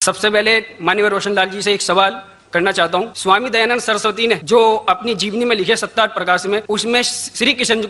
سب سے پہلے مانیور روشن لال جی سے ایک سوال کرنا چاہتا ہوں. سوامی دیانند سرسوتی نے جو اپنی جیونی میں لکھے ستار پرکاش میں، اس میں شری کشن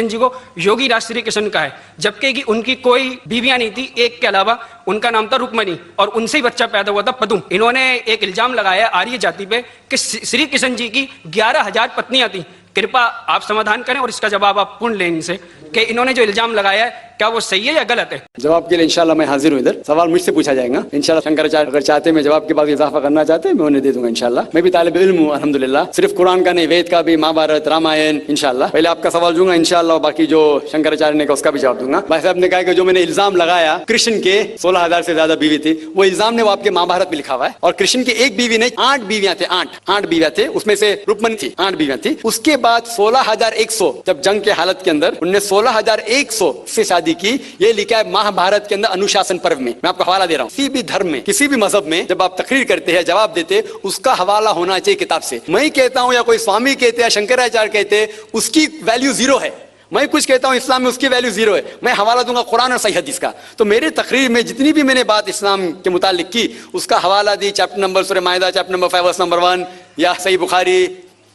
جی کو یوگی راج شری کشن کا ہے، جبکہ کہ ان کی کوئی بیویاں نہیں تھی، ایک کے علاوہ. ان کا نام تھا رکمنی اور ان سے ہی بچہ پیدا ہوا تھا پدم. انہوں نے ایک الزام لگایا آریہ جاتی پہ کہ شری کشن جی کی 11,000 پتنیاں تھیں. کرپا آپ سمادھان کریں اور اس کا جواب آپ پورن لیں ان سے کہ انہوں نے جو الزام لگایا ہے کیا وہ صحیح ہے یا غلط ہے. جواب کے لیے انشاءاللہ میں حاضر ہوں. ادھر سوال مجھ سے پوچھا جائے گا انشاءاللہ. شنکراچاریہ اگر چاہتے ہیں میں جواب کے بعد اضافہ کرنا چاہتے ہیں میں انہیں دے دوں گا انشاءاللہ. میں بھی طالب علم ہوں الحمدللہ، صرف قرآن کا نہیں، وید کا بھی، مہابھارت، رامائن. انشاءاللہ پہلے آپ کا سوال دوں گا انشاءاللہ، باقی جو شنکراچاریہ نے کہا اس کا بھی جواب دوں گا. بھائی صاحب نے کہا کہ جو میں نے الزام لگایا کرشن کے 16,000 سے زیادہ بیوی تھی، وہ الزام نے وہ آپ کے مہابھارت میں لکھا ہوا ہے. اور کرشن کی ایک بیوی نہیں 8 بیویاں تھے، 8 بیویاں تھے، اس میں سے رکمنی تھی، 8 بیویاں تھی. اس کے بعد 16,100 جب جنگ کے حالت کے اندر انہوں نے 16,100 سے شادی کی. یہ لکھا ہے مہابھارت کے اندر انوشاسن پرو میں. میں آپ کو حوالہ دے رہا ہوں. کسی بھی دھرم میں، کسی بھی مذہب میں جب آپ تقریر کرتے ہیں، جواب دیتے، اس کا حوالہ ہونا چاہیے کتاب سے. میں کہتا ہوں یا کوئی سوامی کہتے ہیں، شنکراچاریہ کہتے ہیں، اس کی ویلیو 0 ہے. میں کچھ کہتا ہوں اسلام میں، اس کی ویلیو 0 ہے. میں حوالہ دوں گا قرآن اور صحیح حدیث کا. تو میرے تقریر میں جتنی بھی میں نے بات اسلام کے متعلق کی، اس کا حوالہ دی چیپٹر نمبر سورہ مائدہ چیپٹر نمبر 5 ورس نمبر 1 یا صحیح بخاری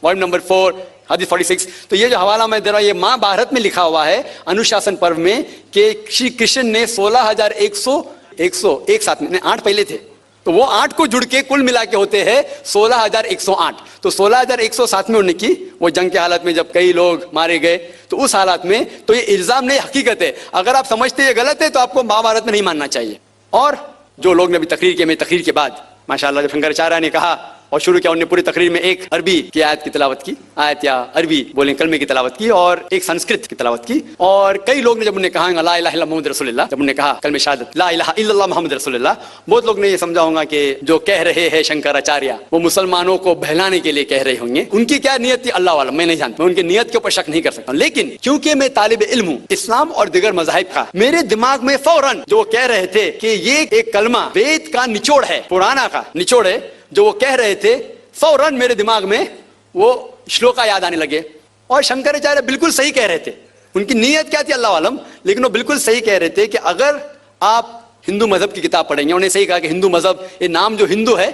والیوم نمبر 4 حدیث 46. تو یہ جو حوالہ میں دے رہا ہوں یہ مہابھارت میں لکھا ہوا ہے انوشاسن پرو میں کہ شری کرشن نے 16,100 ایک ساتھ میں 8 پہلے تھے، تو وہ 8 کو جڑ کے کل ملا کے ہوتے ہیں 16,108. تو 16,100 ساتھ میں انہوں نے کی وہ جنگ کے حالت میں جب کئی لوگ مارے گئے. تو اس حالات میں تو یہ الزام نہیں، حقیقت ہے. اگر آپ سمجھتے یہ غلط ہے تو آپ کو مہابھارت میں نہیں ماننا چاہیے. اور جو لوگ نے بھی تقریر کی، میں تقریر کے بعد ماشاءاللہ جب شنکراچاریہ نے کہا اور شروع کیا، انہوں نے پوری تقریر میں ایک عربی کی آیت کی تلاوت کی، آیت یا عربی بولیں کلمے کی تلاوت کی، اور ایک سنسکرت کی تلاوت کی. اور کئی لوگ نے جب انہوں نے کہا لا الہ الا محمد رسول اللہ، جب انہوں نے کہا کلمہ شہادت لا الہ الا اللہ محمد رسول اللہ، بہت لوگ نے یہ سمجھا ہوگا کہ جو کہہ رہے ہیں شنکراچاریہ وہ مسلمانوں کو بہلانے کے لیے کہہ رہے ہوں گے. ان کی کیا نیت تھی اللہ عالم، میں نہیں جانتا، میں ان کی نیت کے اوپر شک نہیں کر سکتا. لیکن کیونکہ میں طالب علم ہوں اسلام اور دیگر مذاہب کا، میرے دماغ میں فوراً جو کہہ رہے تھے کہ یہ ایک کلمہ وید کا نچوڑ ہے، پرانا کا نچوڑ ہے، جو وہ کہہ رہے تھے، فوراً میرے دماغ میں وہ شلوکا یاد آنے لگے. اور شنکراچاریہ بالکل صحیح کہہ رہے تھے. ان کی نیت کیا تھی اللہ عالم، لیکن وہ بالکل صحیح کہہ رہے تھے کہ اگر آپ ہندو مذہب کی کتاب پڑھیں گے، انہوں نے صحیح کہا کہ ہندو مذہب، یہ نام جو ہندو ہے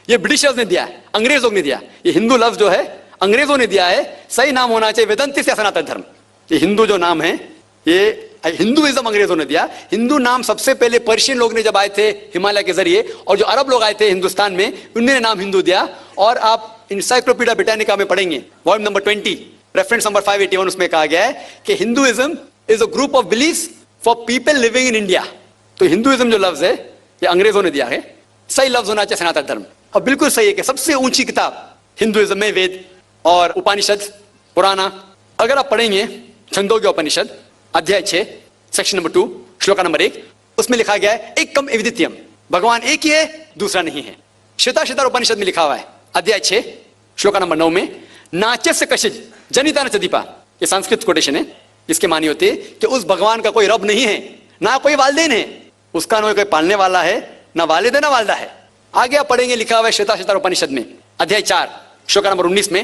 یہ برٹشرز نے دیا ہے، انگریزوں نے دیا. یہ ہندو لفظ جو ہے انگریزوں نے دیا ہے، صحیح نام ہونا چاہیے ویدنتی سے سناتن دھرم. یہ ہندو جو نام ہے یہ ہندوازم انگریزوں نے دیا. ہندو نام سب سے پہلے پرشین لوگ نے جب آئے تھے ہمالیہ کے ذریعے، اور جو عرب لوگ آئے تھے ہندوستان میں، انہوں نے نام ہندو دیا. اور آپ انسائکلوپیڈیا بریٹانیکا میں پڑھیں گے والیوم نمبر 20 ریفرنس نمبر 581، اس میں کہا گیا ہے کہ Hinduism is a group of beliefs for people living in India. تو ہندوازم جو لفظ ہے یہ انگریزوں نے دیا ہے، صحیح لفظ ہونا چاہیے سناتن دھرم. اور بالکل صحیح ہے کہ سب سے اونچی کتاب ہندوازم میں وید اور اپانشد پرانا. اگر آپ پڑھیں گے چھندوگیہ اپنشد ادھیائے 6 سیکشن نمبر 2 شلوکا نمبر 1، اس میں لکھا گیا ہے ایکم ایودتیم، بھگوان ایک ہی ہے دوسرا نہیں ہے. شتا شتار اپنشد میں لکھا ہوا ہے ادھیائے 6 شلوکا نمبر 9 میں ناچس کشج جنیتا نچدیپا، یہ سنسکرت کوٹیشن ہے جس کے معنی ہوتے ہیں کہ اس بھگوان کا کوئی رب نہیں ہے، نہ کوئی والدین ہے، اس کا نہ کوئی پالنے والا ہے، نہ والد ہے نہ والدہ ہے. آگے آپ پڑھیں گے لکھا ہوا ہے شتا شتار اپنشد میں ادھیائے 4 شلوکا نمبر 19 میں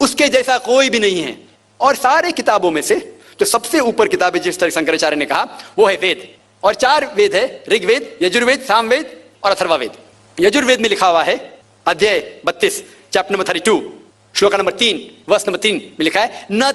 اس کے جیسا کوئی بھی نہیں ہے. اور سارے کتابوں میں سے جو سب سے اوپر کتاب ہے جس طرح شنکراچاریہ نے کہا وہ ہے وید. اور 4 وید ہے، رگ وید، یجروید، سام وید اور اتھروا وید. یجروید میں لکھا ہوا ہے ادھیائے 32 چیپٹر نمبر 32 شلوکا نمبر 3 ورس نمبر 3 میں لکھا ہے نہ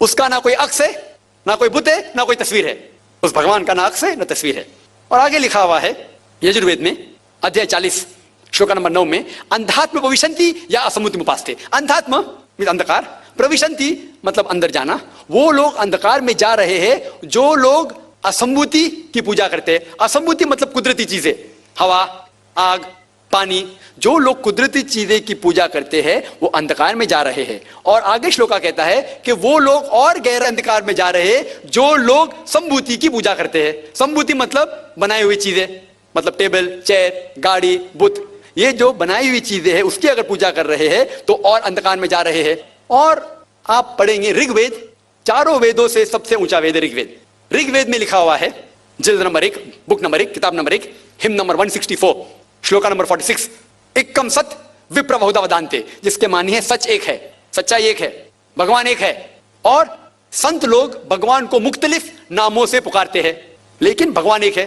اس کا نہ کوئی عکس ہے، نہ کوئی بت ہے، نہ کوئی تصویر ہے. اس بھگوان کا نہ عکس ہے نہ تصویر ہے. اور آگے لکھا ہوا ہے یجروید میں ادھیائے 40 شلوکا نمبر 9 میں اندھاتم پوشنتی یا اسموتی اپاستے. اندھاتم اندھکار، پروشنتی مطلب اندر جانا. وہ لوگ اندھکار میں جا رہے ہیں جو لوگ اسمبوتی کی پوجا کرتے ہیں. اسمبوتی مطلب قدرتی چیزیں، ہوا، آگ، پانی. جو لوگ قدرتی چیزیں کی پوجا کرتے ہیں وہ اندھکار میں جا رہے ہیں. اور آگے شلوکا کہتا ہے کہ وہ لوگ اور گہرے اندھکار میں جا رہے ہیں جو لوگ سمبوتی کی پوجا کرتے ہیں. سمبوتی مطلب بنائی ہوئی چیزیں، مطلب ٹیبل، چیئر، گاڑی، بت. یہ جو بنائی ہوئی چیزیں ہیں اس کی اگر پوجا کر رہے ہیں تو اور اندھکار میں جا رہے ہیں. اور آپ پڑھیں گے رگ وید، چاروں ویدوں سے سب سے اونچا وید ہے رگ وید. رگ وید میں لکھا ہوا ہے جلد نمبر 1 بک نمبر 1 کتاب نمبر 1 ہم نمبر 164 شلوکا نمبر 46 ایکم ست وپر بہودا ودانتے، جس کے معنی ہے سچ ایک ہے، سچائی ایک ہے، بھگوان ایک ہے. اور سنت لوگ بھگوان کو مختلف ناموں سے پکارتے ہیں لیکن بھگوان ایک ہے.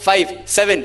5 7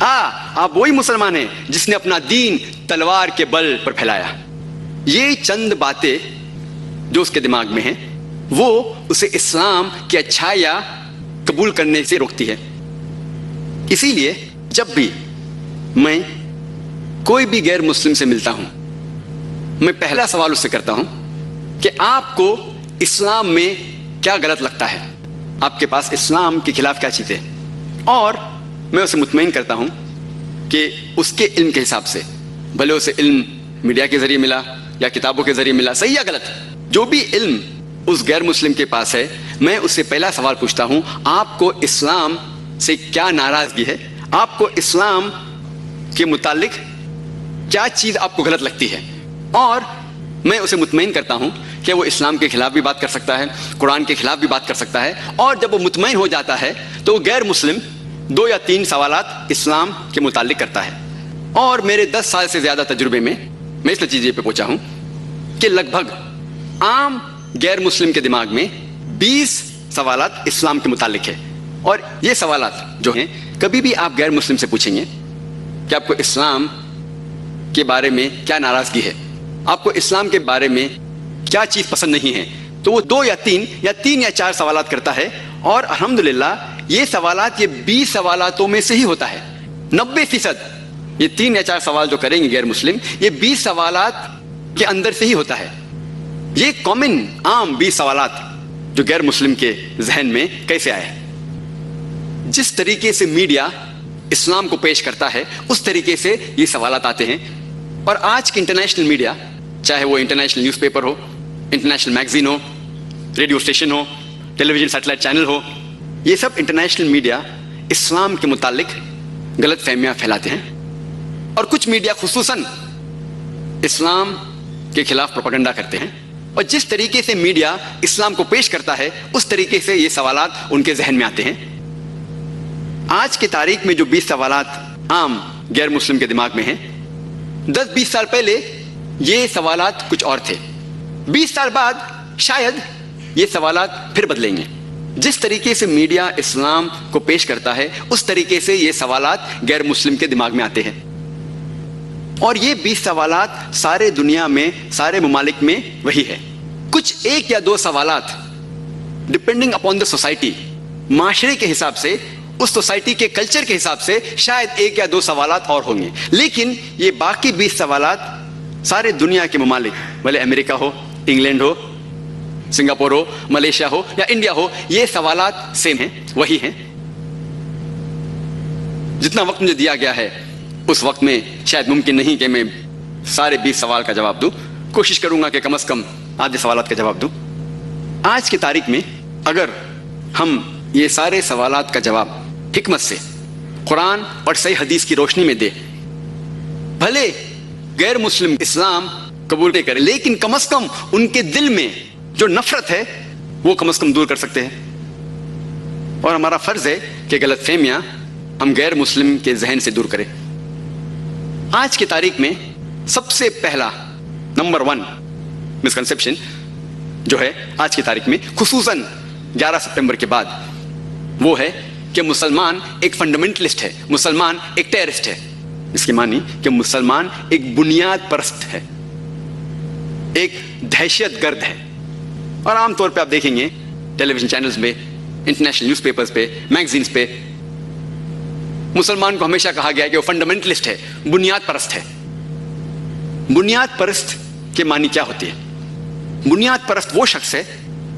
آپ وہی مسلمان ہیں جس نے اپنا دین تلوار کے بل پر پھیلایا. یہ چند باتیں جو اس کے دماغ میں ہیں وہ اسے اسلام کی اچھائیاں قبول کرنے سے روکتی ہے. اسی لیے جب بھی میں کوئی بھی غیر مسلم سے ملتا ہوں, میں پہلا سوال اس سے کرتا ہوں کہ آپ کو اسلام میں کیا غلط لگتا ہے, آپ کے پاس اسلام کے خلاف کیا چیز ہے, اور میں اسے مطمئن کرتا ہوں کہ اس کے علم کے حساب سے, بھلے اسے علم میڈیا کے ذریعے ملا یا کتابوں کے ذریعے ملا, صحیح یا غلط, جو بھی علم اس غیر مسلم کے پاس ہے, میں اس سے پہلا سوال پوچھتا ہوں آپ کو اسلام سے کیا ناراضگی ہے, آپ کو اسلام کے متعلق کیا چیز آپ کو غلط لگتی ہے, اور میں اسے مطمئن کرتا ہوں کہ وہ اسلام کے خلاف بھی بات کر سکتا ہے, قرآن کے خلاف بھی بات کر سکتا ہے, اور جب وہ مطمئن ہو جاتا ہے تو وہ غیر مسلم 2 یا 3 سوالات اسلام کے متعلق کرتا ہے. اور میرے 10 سال سے زیادہ تجربے میں اس نتیجے پہ پہنچا ہوں کہ لگ بھگ عام غیر مسلم کے دماغ میں 20 سوالات اسلام کے متعلق ہے. اور یہ سوالات جو ہیں کبھی بھی آپ غیر مسلم سے پوچھیں گے کہ آپ کو اسلام کے بارے میں کیا ناراضگی ہے, آپ کو اسلام کے بارے میں کیا چیز پسند نہیں ہے, تو وہ 2 یا 3 یا 4 سوالات کرتا ہے. اور الحمدللہ یہ سوالات یہ 20 سوالاتوں میں سے ہی ہوتا ہے. 90% یہ 3 یا 4 سوال جو کریں گے غیر مسلم, یہ 20 سوالات کے اندر سے ہی ہوتا ہے. یہ کامن عام 20 سوالات جو غیر مسلم کے ذہن میں کیسے آئے؟ جس طریقے سے میڈیا اسلام کو پیش کرتا ہے اس طریقے سے یہ سوالات آتے ہیں. اور آج کی انٹرنیشنل میڈیا, چاہے وہ انٹرنیشنل نیوز پیپر ہو, انٹرنیشنل میگزین ہو, ریڈیو اسٹیشن ہو, ٹیلی ویژن سیٹلائٹ چینل ہو, یہ سب انٹرنیشنل میڈیا اسلام کے متعلق غلط فہمیاں پھیلاتے ہیں. اور کچھ میڈیا خصوصاً اسلام کے خلاف پروپیگنڈا کرتے ہیں. اور جس طریقے سے میڈیا اسلام کو پیش کرتا ہے اس طریقے سے یہ سوالات ان کے ذہن میں آتے ہیں. آج کی تاریخ میں جو 20 سوالات عام غیر مسلم کے دماغ میں ہیں, 10-20 سال پہلے یہ سوالات کچھ اور تھے. 20 سال بعد شاید یہ سوالات پھر بدلیں گے. جس طریقے سے میڈیا اسلام کو پیش کرتا ہے اس طریقے سے یہ سوالات غیر مسلم کے دماغ میں آتے ہیں. اور یہ 20 سوالات سارے دنیا میں, سارے ممالک میں وہی ہے. کچھ 1 یا 2 سوالات ڈپینڈنگ اپون دا سوسائٹی, معاشرے کے حساب سے, اس سوسائٹی کے کلچر کے حساب سے شاید 1 یا 2 سوالات اور ہوں گے. لیکن یہ باقی 20 سوالات سارے دنیا کے ممالک, بھلے امریکہ ہو, انگلینڈ ہو, سنگاپور ہو, ملیشیا ہو یا انڈیا ہو, یہ سوالات سیم ہیں, وہی ہیں. جتنا وقت مجھے دیا گیا ہے اس وقت میں شاید ممکن نہیں کہ میں سارے 20 سوال کا جواب دوں. کوشش کروں گا کہ کم از کم آدھے سوالات کا جواب دوں. آج کی تاریخ میں اگر ہم یہ سارے سوالات کا جواب حکمت سے قرآن اور صحیح حدیث کی روشنی میں دے, بھلے غیر مسلم اسلام قبول نہیں کرے لیکن کم از کم ان کے دل میں جو نفرت ہے وہ کم از کم دور کر سکتے ہیں. اور ہمارا فرض ہے کہ غلط فہمیاں ہم غیر مسلم کے ذہن سے دور کریں. آج کی تاریخ میں سب سے پہلا نمبر 1 مسکنسیپشن جو ہے آج کی تاریخ میں خصوصاً 11 سپتمبر کے بعد, وہ ہے کہ مسلمان ایک فنڈامنٹلسٹ ہے, مسلمان ایک ٹیررسٹ ہے. اس کی معنی کہ مسلمان ایک بنیاد پرست ہے, ایک دہشت گرد ہے. اور عام طور پہ آپ دیکھیں گے ٹیلی ویژن چینلز میں, انٹرنیشنل نیوز پیپرز پہ, میگزینز پہ, مسلمان کو ہمیشہ کہا گیا ہے کہ وہ فنڈامنٹلسٹ ہے, بنیاد پرست ہے. بنیاد پرست کے معنی کیا ہوتی ہے؟ بنیاد پرست وہ شخص ہے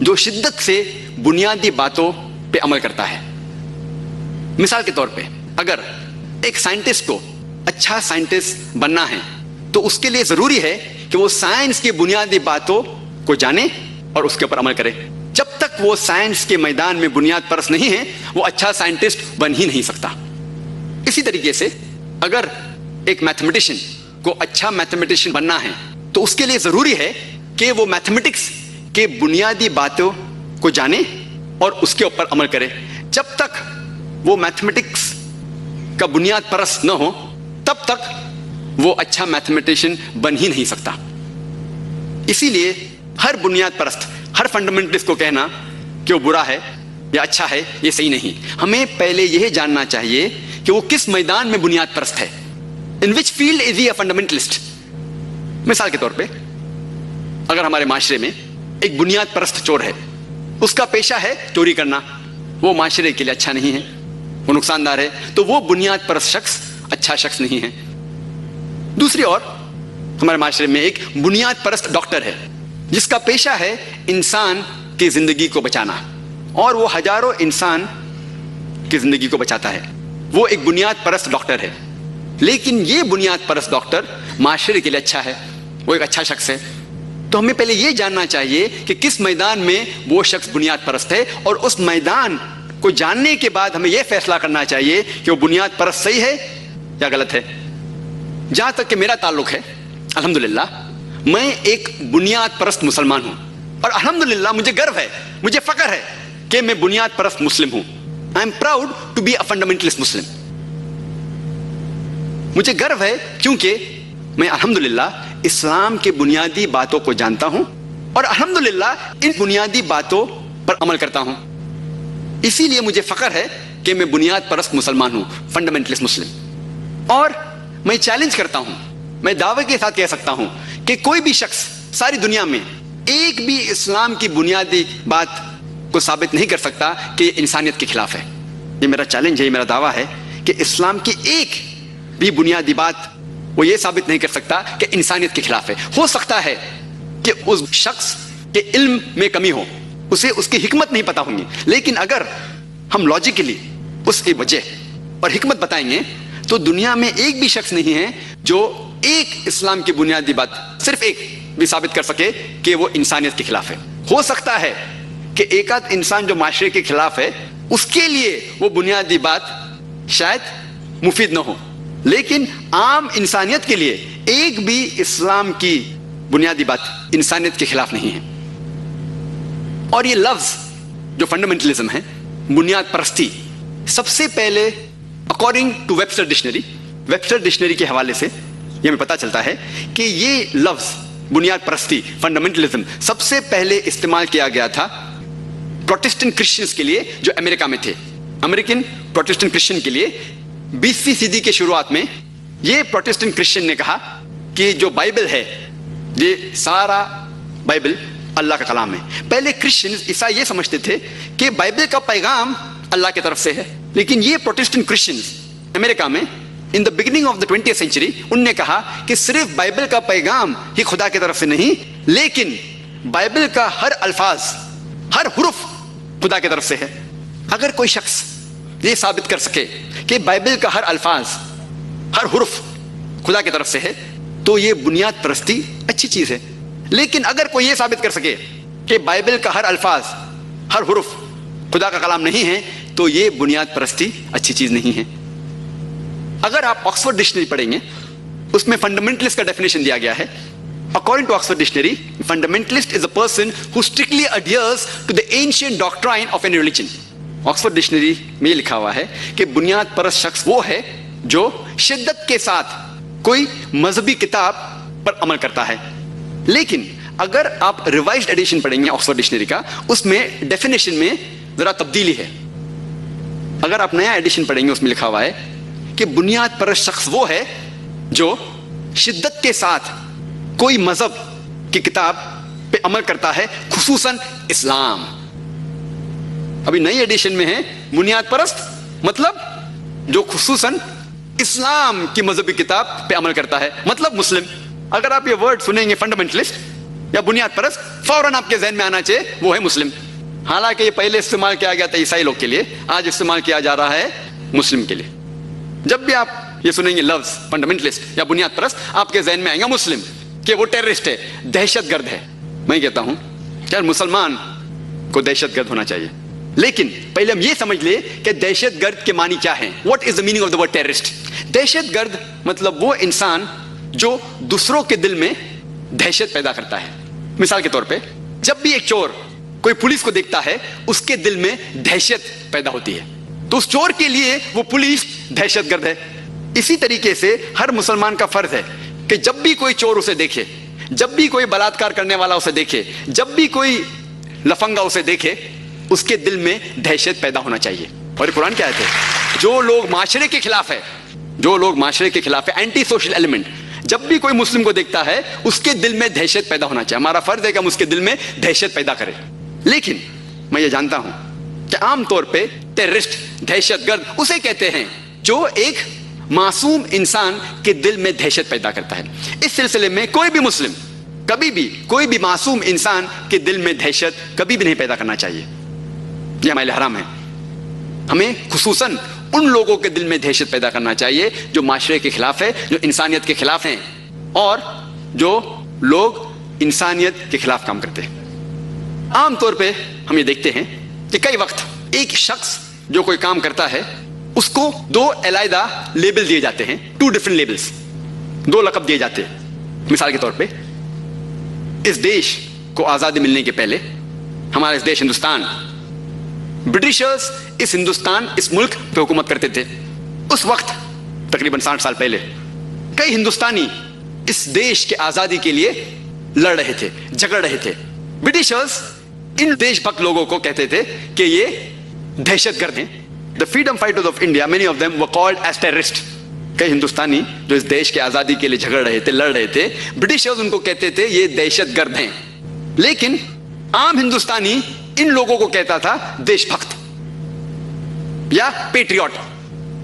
جو شدت سے بنیادی باتوں پہ عمل کرتا ہے. مثال کے طور پہ اگر ایک سائنٹسٹ کو اچھا سائنٹسٹ بننا ہے تو اس کے لیے ضروری ہے کہ وہ سائنس کی بنیادی باتوں کو جانے اور اس کے اوپر عمل کرے. جب تک وہ سائنس کے میدان میں بنیاد پرست نہیں ہے وہ اچھا سائنٹسٹ بن ہی نہیں سکتا. اسی طریقے سے اگر ایک میتھمیٹیشین کو اچھا میتھمیٹیشین بننا ہے تو اس کے لیے ضروری ہے کہ وہ میتھمیٹکس کے بنیادی باتوں کو جانے اور اس کے اوپر عمل کرے. جب تک وہ میتھمیٹکس کا بنیاد پرست نہ ہو تب تک وہ اچھا میتھمیٹیشین بن ہی نہیں سکتا. اسی لیے ہر بنیاد پرست, ہر فنڈامنٹلسٹ کو کہنا کہ وہ برا ہے یا اچھا ہے یہ صحیح نہیں. ہمیں پہلے یہ جاننا چاہیے کہ وہ کس میدان میں بنیاد پرست ہے. In which field is he a fundamentalist. مثال کے طور پہ اگر ہمارے معاشرے میں ایک بنیاد پرست چور ہے, اس کا پیشہ ہے چوری کرنا, وہ معاشرے کے لیے اچھا نہیں ہے, وہ نقصان دہ ہے, تو وہ بنیاد پرست شخص اچھا شخص نہیں ہے. دوسری اور ہمارے معاشرے میں ایک بنیاد پرست ڈاکٹر ہے جس کا پیشہ ہے انسان کی زندگی کو بچانا, اور وہ ہزاروں انسان کی زندگی کو بچاتا ہے. وہ ایک بنیاد پرست ڈاکٹر ہے, لیکن یہ بنیاد پرست ڈاکٹر معاشرے کے لیے اچھا ہے, وہ ایک اچھا شخص ہے. تو ہمیں پہلے یہ جاننا چاہیے کہ کس میدان میں وہ شخص بنیاد پرست ہے, اور اس میدان کو جاننے کے بعد ہمیں یہ فیصلہ کرنا چاہیے کہ وہ بنیاد پرست صحیح ہے یا غلط ہے. جہاں تک کہ میرا تعلق ہے, الحمدللہ میں ایک بنیاد پرست مسلمان ہوں, اور الحمدللہ مجھے گرو ہے, مجھے فخر ہے کہ میں بنیاد پرست مسلم ہوں. I am proud to be a fundamentalist Muslim. مجھے گرو ہے کیونکہ میں الحمدللہ اسلام کے بنیادی باتوں کو جانتا ہوں, اور الحمدللہ ان بنیادی باتوں پر عمل کرتا ہوں. اسی لیے مجھے فخر ہے کہ میں بنیاد پرست مسلمان ہوں, فنڈامنٹلسٹ مسلم. اور میں چیلنج کرتا ہوں, میں دعوے کے ساتھ کہہ سکتا ہوں کہ کوئی بھی شخص ساری دنیا میں ایک بھی اسلام کی بنیادی بات کو ثابت نہیں کر سکتا کہ یہ انسانیت کے خلاف ہے. یہ میرا چیلنج ہے, یہ میرا دعویٰ ہے کہ اسلام کی ایک بھی بنیادی بات وہ یہ ثابت نہیں کر سکتا کہ انسانیت کے خلاف ہے. ہو سکتا ہے کہ اس شخص کے علم میں کمی ہو, اسے اس کی حکمت نہیں پتا ہوں گی, لیکن اگر ہم لاجیکلی اس کی وجہ اور حکمت بتائیں گے تو دنیا میں ایک بھی شخص نہیں ہے جو ایک اسلام کی بنیادی بات, صرف ایک بھی ثابت کر سکے کہ وہ انسانیت کے خلاف ہے. ہو سکتا ہے کہ ایک آدھ انسان جو معاشرے کے خلاف ہے اس کے لیے وہ بنیادی بات شاید مفید نہ ہو, لیکن عام انسانیت کے لیے ایک بھی اسلام کی بنیادی بات انسانیت کے خلاف نہیں ہے. اور یہ لفظ جو فنڈامنٹلزم ہے, بنیاد پرستی, سب سے پہلے اکارڈنگ ٹو ویبسٹر ڈکشنری کے حوالے سے یہ ہمیں پتا چلتا ہے کہ یہ لفظ بنیاد پرستی, فنڈامنٹلزم, سب سے پہلے استعمال کیا گیا تھا پروٹسٹنٹ کرسچنز کے لیے جو امریکہ میں تھے. امریکن پروٹسٹنٹ کرسچن کے لیے 20ویں صدی کے شروعات میں یہ پروٹسٹنٹ کرسچن نے کہا کہ جو بائبل ہے یہ سارا بائبل اللہ کا کلام ہے. پہلے کرسچنز عیسائی یہ سمجھتے تھے کہ بائبل کا پیغام اللہ کی طرف سے ہے, لیکن یہ پروٹسٹنٹ کرسچنز امریکہ میں in the beginning of the 20th century ان نے کہا کہ صرف بائبل کا پیغام ہی خدا کی طرف سے نہیں, لیکن بائبل کا ہر الفاظ, ہر حرف خدا کی طرف سے ہے. اگر کوئی شخص یہ ثابت کر سکے کہ بائبل کا ہر الفاظ, ہر حرف خدا کی طرف سے ہے تو یہ بنیاد پرستی اچھی چیز ہے. لیکن اگر کوئی یہ ثابت کر سکے کہ بائبل کا ہر الفاظ, ہر حرف خدا کا کلام نہیں ہے تو یہ بنیاد پرستی اچھی چیز نہیں ہے. اگر آپ آکسفورڈ ڈکشنری پڑھیں گے اس میں فنڈامنٹلسٹ کا ڈیفینیشن دیا گیا ہے. According to Oxford Dictionary, fundamentalist is a person who strictly adheres to the ancient doctrine of any religion. Oxford Dictionary میں یہ لکھا ہوا ہے کہ بنیاد پرست شخص وہ ہے جو شدت کے ساتھ کوئی مذہبی کتاب پر عمل کرتا ہے. لیکن اگر آپ ریوائزڈ ایڈیشن پڑھیں گے آکسفورڈ ڈکشنری کا, اس میں ڈیفینیشن میں ذرا تبدیلی ہے. اگر آپ نیا ایڈیشن پڑھیں گے اس میں لکھا ہوا ہے کہ بنیاد پرست شخص وہ ہے جو شدت کے ساتھ کوئی مذہب کی کتاب پہ عمل کرتا ہے, خصوصاً اسلام. ابھی نئی ایڈیشن میں ہے بنیاد پرست مطلب جو خصوصاً اسلام کی مذہبی کتاب پہ عمل کرتا ہے, مطلب مسلم. اگر آپ یہ ورڈ سنیں گے فنڈامنٹلسٹ یا بنیاد پرست, فوراً آپ کے ذہن میں آنا چاہیے وہ ہے مسلم. حالانکہ یہ پہلے استعمال کیا گیا تھا عیسائی لوگ کے لیے, آج استعمال کیا جا رہا ہے مسلم کے لیے. جب بھی آپ یہ سنیں گے لفظ فنڈامنٹلسٹ یا بنیاد پرست, آپ کے ذہن میں آئے گا مسلم, کہ وہ ٹیررسٹ ہے, دہشت گرد ہے. میں کہتا ہوں کہ مسلمان کو دہشت گرد ہونا چاہیے, لیکن پہلے ہم یہ سمجھ لیں کہ دہشت گرد کے معنی کیا ہیں. What is the meaning of the word terrorist? دہشت گرد مطلب وہ انسان جو دوسروں کے دل میں دہشت پیدا کرتا ہے. مثال کے طور پہ جب بھی ایک چور کوئی پولیس کو دیکھتا ہے اس کے دل میں دہشت پیدا ہوتی ہے, تو اس چور کے لیے وہ پولیس دہشت گرد ہے. اسی طریقے سے ہر مسلمان کا فرض ہے کہ جب بھی کوئی چور اسے دیکھے, جب بھی کوئی بلاತ್ಕಾರ کرنے والا اسے دیکھے, جب بھی کوئی لفنگا اسے دیکھے اس کے دل میں دہشت پیدا ہونا چاہیے. اور قرآن کیا ہے؟ جو لوگ معاشرے کے خلاف ہے, جو لوگ معاشرے کے خلاف ہے, اینٹی سوشل ایلیمنٹ, جب بھی کوئی مسلم کو دیکھتا ہے اس کے دل میں دہشت پیدا ہونا چاہیے. ہمارا فرض ہے کہ ہم اس کے دل میں دہشت پیدا کریں. لیکن میں یہ جانتا ہوں کہ عام طور پہ ٹیررسٹ, دہشت گرد اسے کہتے ہیں جو ایک معصوم انسان کے دل میں دہشت پیدا کرتا ہے. اس سلسلے میں کوئی بھی مسلم کبھی بھی کوئی بھی معصوم انسان کے دل میں دہشت کبھی بھی نہیں پیدا کرنا چاہیے. یہ ہمارے لیے حرام ہے. ہمیں خصوصاً ان لوگوں کے دل میں دہشت پیدا کرنا چاہیے جو معاشرے کے خلاف ہے, جو انسانیت کے خلاف ہیں, اور جو لوگ انسانیت کے خلاف کام کرتے ہیں. عام طور پہ ہم یہ دیکھتے ہیں کہ کئی وقت ایک شخص جو کوئی کام کرتا ہے اس کو دو علیحدہ لیبل دیے جاتے ہیں, 2 different لیبلز, 2 لقب دیے جاتے ہیں. مثال کے طور پہ اس دیش کو آزادی ملنے کے پہلے, ہمارا اس دیش ہندوستان, برٹشرز اس ہندوستان, اس ملک پہ حکومت کرتے تھے. اس وقت تقریباً 60 سال پہلے کئی ہندوستانی اس دیش کے آزادی کے لیے لڑ رہے تھے, جھگڑ رہے تھے. برٹشرز ان دیش بھکت لوگوں کو کہتے تھے کہ یہ دہشت گرد ہیں. The freedom fighters of India, many of them were called as terrorists. کئی ہندوستانی جو اس دیش کے آزادی کے لیے جھگڑ رہے تھے, لڑ رہے تھے, برٹشرز ان کو کہتے تھے یہ دہشت گرد ہیں. لیکن عام ہندوستانی ان لوگوں کو کہتا تھا دیش بھکت یا پیٹریوٹ,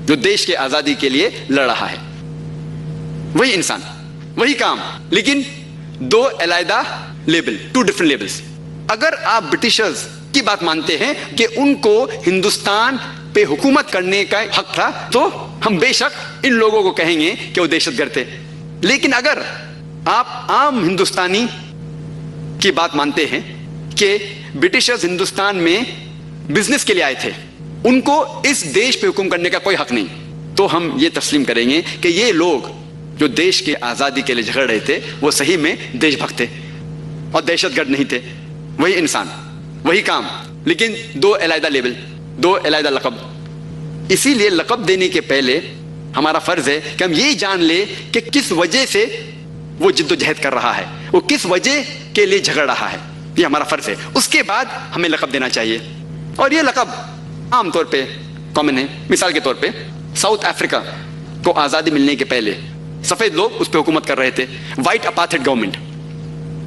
جو دیش کے آزادی کے لیے لڑ رہا ہے. وہی انسان, وہی کام, لیکن 2 علیحدہ لیبل, 2 different لیبلز. اگر آپ برٹشرز کی بات مانتے ہیں کہ ان کو ہندوستان پہ حکومت کرنے کا حق تھا, تو ہم بے شک ان لوگوں کو کہیں گے کہ وہ دہشت گرد تھے. لیکن اگر آپ عام ہندوستانی کی بات مانتے ہیں کہ برٹشرز ہندوستان میں بزنس کے لیے آئے تھے, ان کو اس دیش پہ حکم کرنے کا کوئی حق نہیں, تو ہم یہ تسلیم کریں گے کہ یہ لوگ جو دیش کے آزادی کے لیے جھگڑ رہے تھے وہ صحیح میں دیش بھکت تھے اور دہشت گرد نہیں تھے. وہی انسان, وہی کام, لیکن 2 علیحدہ لیبل, 2 علیحدہ لقب. اسی لیے لقب دینے کے پہلے ہمارا فرض ہے کہ ہم یہی جان لیں کہ کس وجہ سے وہ جد و جہد کر رہا ہے, وہ کس وجہ کے لیے جھگڑ رہا ہے. یہ ہمارا فرض ہے. اس کے بعد ہمیں لقب دینا چاہیے. اور یہ لقب عام طور پہ کامن ہے. مثال کے طور پہ ساؤتھ افریقہ کو آزادی ملنے کے پہلے سفید لوگ اس پہ حکومت کر رہے تھے, وائٹ اپارتھائڈ گورنمنٹ.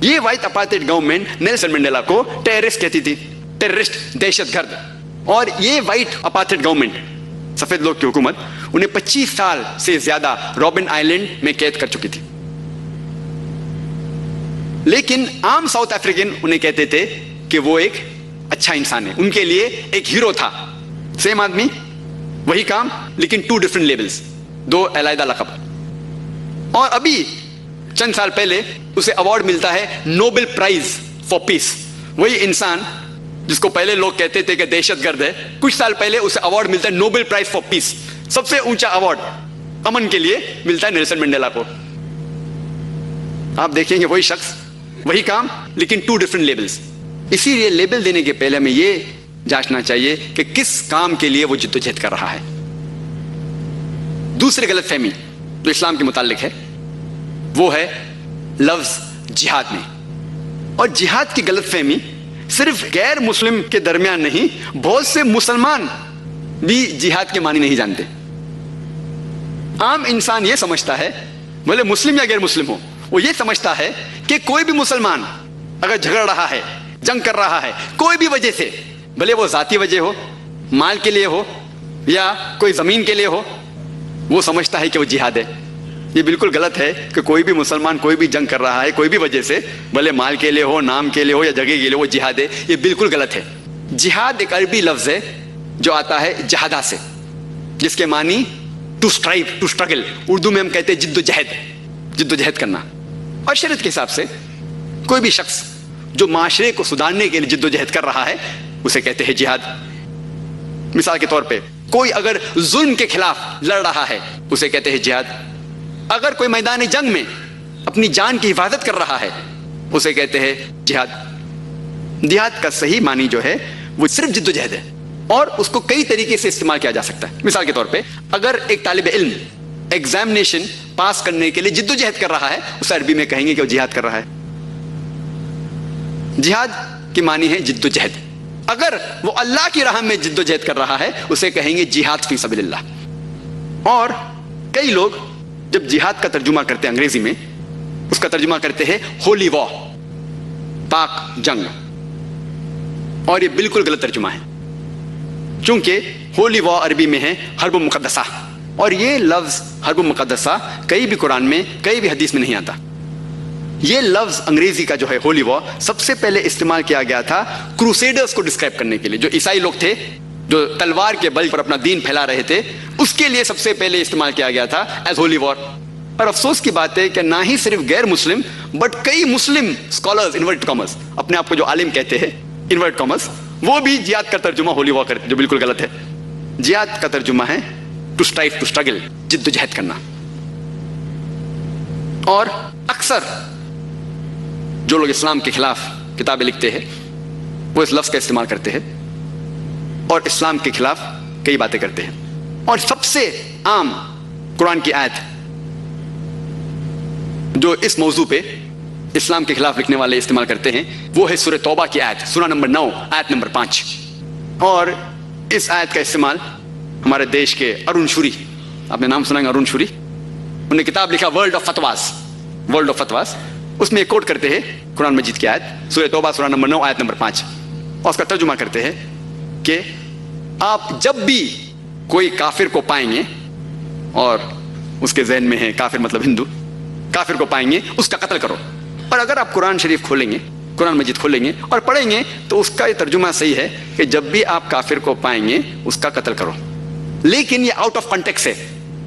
یہ وائٹ اپارتھائڈ گورنمنٹ نیلسن منڈیلا کو ٹیررسٹ کہتی تھی, ٹیررسٹ, دہشت گرد. اور یہ وائٹ اپارتھائڈ گورنمنٹ, سفید لوگ کی حکومت, انہیں 25 سال سے زیادہ رابن آئلینڈ میں قید کر چکی تھی. لیکن عام ساؤتھ افریقن انہیں کہتے تھے کہ وہ ایک اچھا انسان ہے, ان کے لیے ایک ہیرو تھا. سیم آدمی, وہی کام, لیکن 2 different لیبلز, 2 علیحدہ لقب. اور ابھی چند سال پہلے اسے ایوارڈ ملتا ہے نوبل پرائز فار پیس. وہی انسان جس کو پہلے لوگ کہتے تھے کہ دہشت گرد ہے, کچھ سال پہلے اسے ایوارڈ ملتا ہے نوبل پرائز فار پیس. سب سے اونچا ایوارڈ امن کے لیے ملتا ہے نیلسن منڈیلا کو. آپ دیکھیں گے وہی شخص, وہی کام, لیکن 2 different لیبلز. اسی لیے لیبل دینے کے پہلے ہمیں یہ جانچنا چاہیے کہ کس کام کے لیے وہ جدوجہد کر رہا ہے. دوسری غلط فہمی جو اسلام کے متعلق ہے وہ ہے لفظ جہاد میں. اور جہاد کی غلط فہمی صرف غیر مسلم کے درمیان نہیں, بہت سے مسلمان بھی جہاد کے معنی نہیں جانتے. عام انسان یہ سمجھتا ہے, بھلے مسلم یا غیر مسلم ہو, وہ یہ سمجھتا ہے کہ کوئی بھی مسلمان اگر جھگڑ رہا ہے, جنگ کر رہا ہے کوئی بھی وجہ سے, بھلے وہ ذاتی وجہ ہو, مال کے لیے ہو یا کوئی زمین کے لیے ہو, وہ سمجھتا ہے کہ وہ جہاد ہے. یہ بالکل غلط ہے کہ کوئی بھی مسلمان کوئی بھی جنگ کر رہا ہے کوئی بھی وجہ سے, بھلے مال کے لیے ہو, نام کے لیے ہو یا جگہ کے لیے, وہ جہاد ہے. یہ بالکل غلط ہے. جہاد ایک عربی لفظ ہے جو آتا ہے جہادہ سے, جس کے معنی to strive, to struggle. Urdu میں ہم کہتے ہیں جد و جہد, جد و جہد کرنا. اور شریعت کے حساب سے کوئی بھی شخص جو معاشرے کو سدھارنے کے لیے جد و جہد کر رہا ہے اسے کہتے ہیں جہاد. مثال کے طور پہ کوئی اگر ظلم کے خلاف لڑ رہا ہے اسے کہتے ہیں جہاد. اگر کوئی میدان جنگ میں اپنی جان کی حفاظت کر رہا ہے اسے کہتے ہیں جہاد. جہاد کا صحیح معنی جو ہے وہ صرف جد و جہد ہے, اور اس کو کئی طریقے سے استعمال کیا جا سکتا ہے. مثال کے طور پہ اگر ایک طالب علم ایگزامینیشن پاس کرنے کے لیے جد و جہد کر رہا ہے اسے عربی میں کہیں گے کہ وہ جہاد کر رہا ہے. جہاد کی معنی ہے جد و جہد. اگر وہ اللہ کی راہ میں جد و جہد کر رہا ہے اسے کہیں گے جہاد فی سبیل اللہ. اور کئی لوگ جب جہاد کا ترجمہ کرتے ہیں انگریزی میں اس کا ترجمہ کرتے ہیں ہولی وار، پاک جنگ، اور یہ بالکل غلط ترجمہ ہے، چونکہ ہولی وار عربی میں ہے حرب مقدسہ، اور یہ لفظ حرب مقدسہ کہیں بھی قرآن میں کہیں بھی حدیث میں نہیں آتا. یہ لفظ انگریزی کا جو ہے ہولی وار سب سے پہلے استعمال کیا گیا تھا کروسیڈرز کو ڈسکرائب کرنے کے لیے، جو عیسائی لوگ تھے جو تلوار کے بل پر اپنا دین پھیلا رہے تھے، اس کے لیے سب سے پہلے استعمال کیا گیا تھا ایز ہولی وار. اور افسوس کی بات ہے کہ نہ ہی صرف غیر مسلم بٹ کئی مسلم اسکالرز انورٹ کامرس، اپنے آپ کو جو عالم کہتے ہیں انورٹ کامرس، وہ بھی جہاد کا ترجمہ ہولی وار کرتے، جو بالکل غلط ہے. جہاد کا ترجمہ ہے ٹو اسٹرائیو، ٹو اسٹرگل، جد و جہد کرنا. اور اکثر جو لوگ اسلام کے خلاف کتابیں لکھتے ہیں وہ اس لفظ کا استعمال کرتے ہیں اور اسلام کے خلاف کئی باتیں کرتے ہیں. اور سب سے عام قرآن کی آیت جو اس موضوع پہ اسلام کے خلاف لکھنے والے استعمال کرتے ہیں وہ ہے سورہ توبہ کی آیت، سورہ نمبر 9 آیت نمبر 5. اور اس آیت کا استعمال ہمارے دیش کے ارون شوری، آپ نے نام سنا ہے ارون شوری، انہوں نے کتاب لکھا ورلڈ آف فتواز، ورلڈ آف فتواز، اس میں ایک کوٹ کرتے ہیں قرآن مجید کی آیت سورہ توبہ سورہ نمبر 9 آیت نمبر 5، اور اس کا ترجمہ کرتے ہیں کہ آپ جب بھی کوئی کافر کو پائیں گے، اور اس کے ذہن میں ہے کافر مطلب ہندو، کافر کو پائیں گے اس کا قتل کرو. اور اگر آپ قرآن شریف کھولیں گے، قرآن مجید کھولیں گے اور پڑھیں گے تو اس کا یہ ترجمہ صحیح ہے کہ جب بھی آپ کافر کو پائیں گے اس کا قتل کرو. لیکن یہ آؤٹ آف کنٹیکسٹ ہے،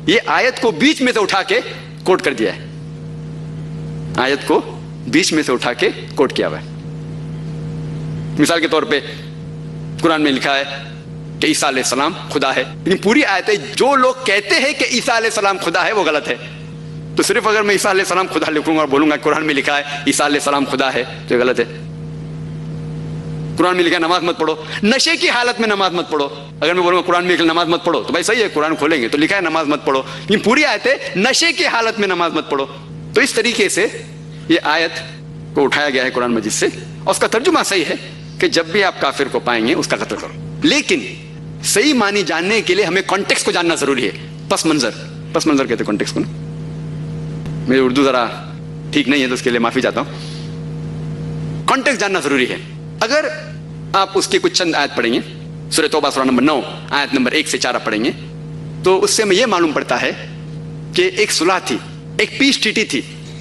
یہ آیت کو بیچ میں سے اٹھا کے کوٹ کر دیا ہے، آیت کو بیچ میں سے اٹھا کے کوٹ کیا ہوا ہے. مثال کے طور پہ قرآن میں لکھا ہے کہ عیسیٰ علیہ السلام خدا ہے، لیکن پوری آیت ہے جو لوگ کہتے ہیں کہ عیسیٰ علیہ السلام خدا ہے وہ غلط ہے. تو صرف اگر میں عیسیٰ علیہ السلام خدا لکھوں گا اور بولوں گا قرآن میں لکھا ہے عیسیٰ علیہ السلام خدا ہے تو یہ غلط ہے. قرآن میں لکھا ہے نماز مت پڑھو، نشے کی حالت میں نماز مت پڑھو، اگر میں بولوں گا قرآن میں لکھا نماز مت پڑھو تو بھائی صحیح ہے، قرآن کھولیں گے تو لکھا ہے نماز مت پڑھو، لیکن پوری آیت ہے نشے کی حالت میں نماز مت پڑھو. تو اس طریقے سے یہ آیت کو اٹھایا گیا ہے قرآن مجید سے، اور اس کا ترجمہ صحیح ہے کہ جب بھی آپ کافر کو پائیں گے اس کا قتل کرو. لیکن صحیح معنی جاننے کے لیے ہمیں کانٹیکسٹ کو جاننا ضروری ہے. پس منظر کہتے ہیں کانٹیکسٹ کو. میری اردو ذرا ٹھیک نہیں ہے تو اس کے لیے معافی چاہتا ہوں. کانٹیکسٹ جاننا ضروری ہے. اگر آپ اس کی کچھ چند آیت پڑھیں گے، سورہ توبہ سورہ نمبر 9 آیت نمبر 1 سے 4 آپ پڑھیں گے تو اس سے ہمیں یہ معلوم پڑتا ہے کہ ایک صلح تھی، ایک پیس ٹریٹی تھی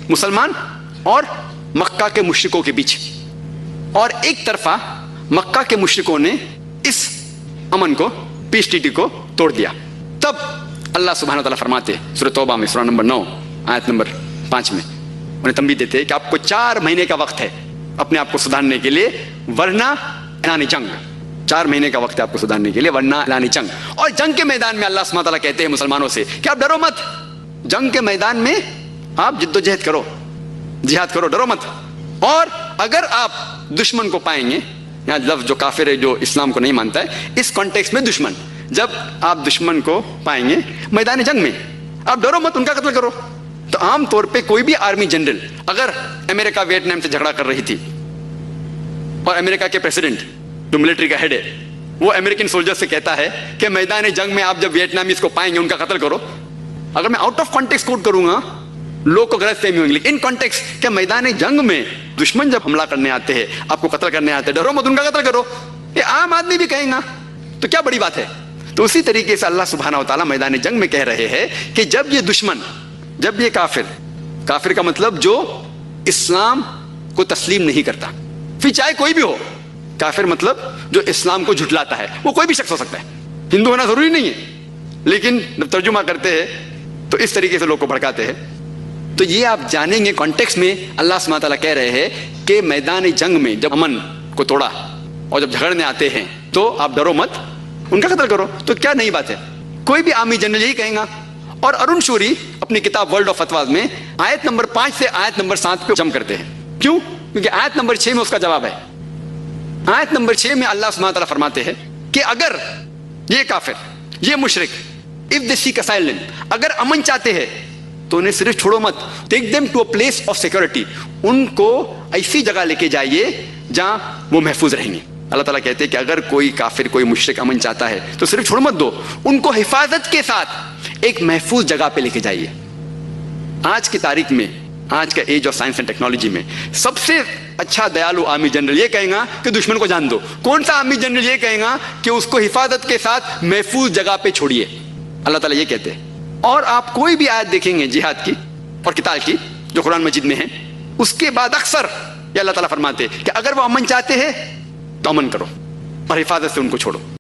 مسلمان اور مکہ کے مشرکوں کے بیچ، اور ایک طرفہ مکہ کے مشرکوں نے اس امن کو، پیس ٹریٹی کو توڑ دیا. تب اللہ سبحانہ وتعالیٰ فرماتے سورہ توبہ میں سورہ نمبر 9 آیت نمبر 5 میں انہیں تنبیہ دیتے ہیں کہ آپ کو 4 مہینے کا وقت ہے اپنے آپ کو سدھارنے کے لیے، ورنہ اعلان جنگ. 4 مہینے کا وقت ہے آپ کو سدھارنے کے لیے ورنہ اعلان جنگ. اور جنگ کے میدان میں اللہ سبحانہ وتعالیٰ کہتے ہیں مسلمانوں سے کہ آپ ڈرو مت، جنگ کے میدان میں آپ جد و جہد کرو، جہاد کرو، ڈرو مت. اور اگر آپ دشمن کو پائیں گے، یہاں لفظ جو کافر ہے جو اسلام کو نہیں مانتا ہے اس کانٹیکسٹ میں دشمن، جب آپ دشمن کو پائیں گے میدان جنگ میں آپ ڈرو مت، ان کا قتل کرو. تو عام طور پہ کوئی بھی آرمی جنرل، اگر امریکہ ویتنام سے جھگڑا کر رہی تھی اور امریکہ کے پریزیڈنٹ جو ملٹری کا ہیڈ ہے وہ امریکن سولجر سے کہتا ہے کہ میدان جنگ میں آپ جب ویتنامیز کو پائیں گے ان کا قتل کرو، اگر میں آؤٹ آف کانٹیکسٹ کوٹ کروں گا لوگ کو غلط فہمی ہوگی. ان کانٹیکسٹ کہ میدان جنگ میں دشمن جب حملہ کرنے آتے ہیں، آپ کو قتل کرنے آتے ہیں، ڈرو مت، ان کا قتل کرو، یہ عام آدمی بھی کہیں گا تو کیا بڑی بات ہے. تو اسی طریقے سے اللہ سبحانہ و تعالیٰ میدان جنگ میں کہہ رہے ہیں کہ جب یہ دشمن، جب یہ کافر کا مطلب جو اسلام کو تسلیم نہیں کرتا، پھر چاہے کوئی بھی ہو، کافر مطلب جو اسلام کو جھٹلاتا ہے، وہ کوئی بھی شخص ہو سکتا ہے، ہندو ہونا ضروری نہیں ہے، لیکن جب ترجمہ کرتے ہیں تو اس طریقے سے لوگ کو بھڑکاتے ہیں. تو یہ آپ جانیں گے کانٹیکسٹ میں اللہ سبحانہ وتعالیٰ کہہ رہے ہیں کہ میدان جنگ میں جب امن کو توڑا اور جب جھگڑنے آتے ہیں تو آپ ڈرو مت، ان کا قتل کرو. تو کیا نئی بات ہے، کوئی بھی آرمی جنرل یہی کہیں گا. اور ارون شوری اپنی کتاب ورلڈ آف فتواز میں آیت نمبر 5 سے آیت نمبر 7 پہ جم کرتے ہیں. کیوں؟ کیونکہ آیت نمبر 6 میں اس کا جواب ہے. آیت نمبر 6 میں اللہ سبحانہ وتعالیٰ فرماتے ہیں کہ اگر یہ کافر، یہ مشرک، if they seek asylum، اگر امن چاہتے ہیں تو انہیں صرف چھوڑو مت، ٹیک them to a place of security، ان کو ایسی جگہ لے کے جائیے جہاں وہ محفوظ رہیں گے. اللہ تعالیٰ کہتے ہیں کہ اگر کوئی کافر کوئی مشرک امن چاہتا ہے تو صرف چھوڑ مت دو, ان کو حفاظت کے ساتھ ایک محفوظ جگہ پہ لے کے جائیے. آج کی تاریخ میں, آج کا age of science and technology میں سب سے اچھا دیالو آرمی جنرل یہ کہے گا کہ دشمن کو جان دو. کون سا آرمی جنرل یہ کہے گا کہ اس کو حفاظت کے ساتھ محفوظ جگہ پہ چھوڑیے؟ اللہ تعالیٰ یہ کہتے ہیں. اور آپ کوئی بھی آیت دیکھیں گے جہاد کی اور قتال کی جو قرآن مجید میں ہے, اس کے بعد اکثر یہ اللہ تعالیٰ فرماتے ہیں کہ اگر وہ امن چاہتے ہیں تو امن کرو اور حفاظت سے ان کو چھوڑو.